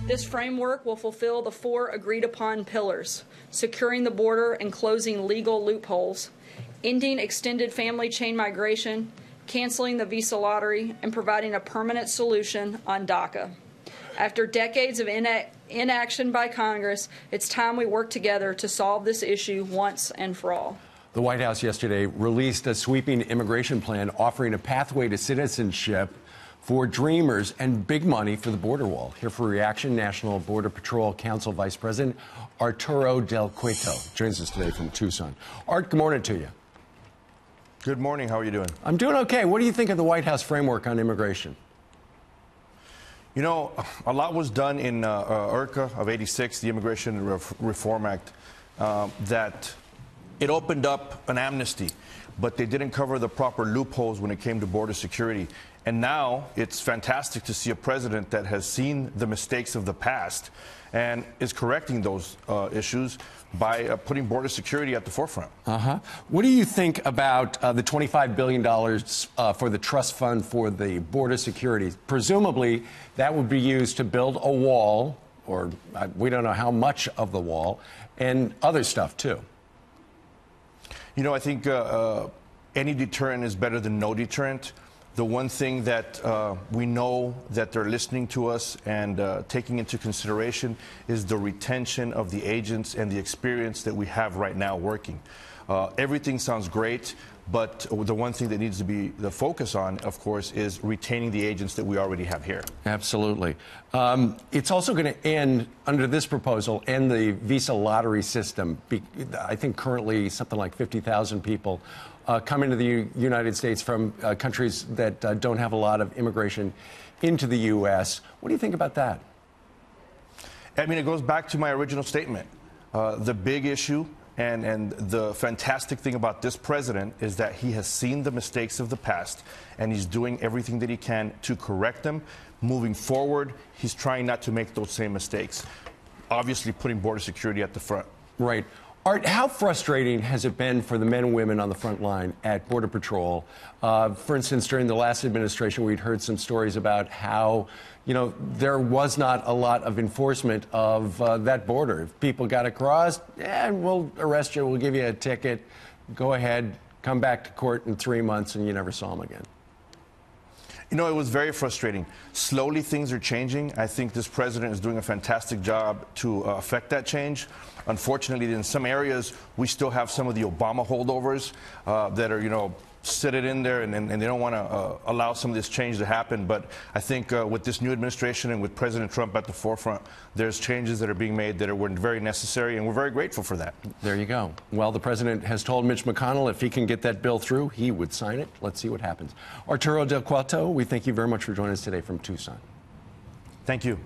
This framework will fulfill the 4 agreed-upon pillars: securing the border and closing legal loopholes, ending extended family chain migration, canceling the visa lottery, and providing a permanent solution on DACA. After decades of inaction by Congress, it's time we work together to solve this issue once and for all. The White House yesterday released a sweeping immigration plan offering a pathway to citizenship for dreamers and big money for the border wall. Here for reaction, National Border Patrol Council Vice President Arturo Del Cueto joins us today from Tucson. Art, good morning to you. Good morning. How are you doing? I'm doing okay. What do you think of the White House framework on immigration? You know, a lot was done in IRCA of '86, the Immigration Reform Act, that it opened up an amnesty, but they didn't cover the proper loopholes when it came to border security. And now it's fantastic to see a president that has seen the mistakes of the past and is correcting those issues by putting border security at the forefront. What do you think about the $25 billion for the trust fund for the border security? Presumably, that would be used to build a wall, or we don't know how much of the wall, and other stuff, too. You know, I think any deterrent is better than no deterrent. The one thing that we know that they're listening to us and taking into consideration is the retention of the agents and the experience that we have right now working. Everything sounds great, but the one thing that needs to be the focus on, of course, is retaining the agents that we already have here. Absolutely. It's also going to end, under this proposal, end the visa lottery system. I think currently something like 50,000 people come into the United States from countries that don't have a lot of immigration into the U.S. What do you think about that? I mean, it goes back to my original statement. The big issue and the fantastic thing about this president is that he has seen the mistakes of the past, and he's doing everything that he can to correct them. Moving forward, he's trying not to make those same mistakes, obviously putting border security at the front. Right. Art, how frustrating has it been for the men and women on the front line at Border Patrol? For instance, during the last administration, we'd heard some stories about how, you know, there was not a lot of enforcement of that border. If people got across, we'll arrest you, we'll give you a ticket, go ahead, come back to court in 3 months, and you never saw them again. You know, it was very frustrating. Slowly, things are changing. I think this president is doing a fantastic job to affect that change. Unfortunately, in some areas, we still have some of the Obama holdovers that are, you know, sitting in there, and they don't want to allow some of this change to happen. But I think with this new administration and with President Trump at the forefront, there's changes that are being made that were very necessary, and we're very grateful for that. There you go. Well, the president has told Mitch McConnell if he can get that bill through, he would sign it. Let's see what happens. Arturo Del Cueto, we thank you very much for joining us today from Tucson. Thank you.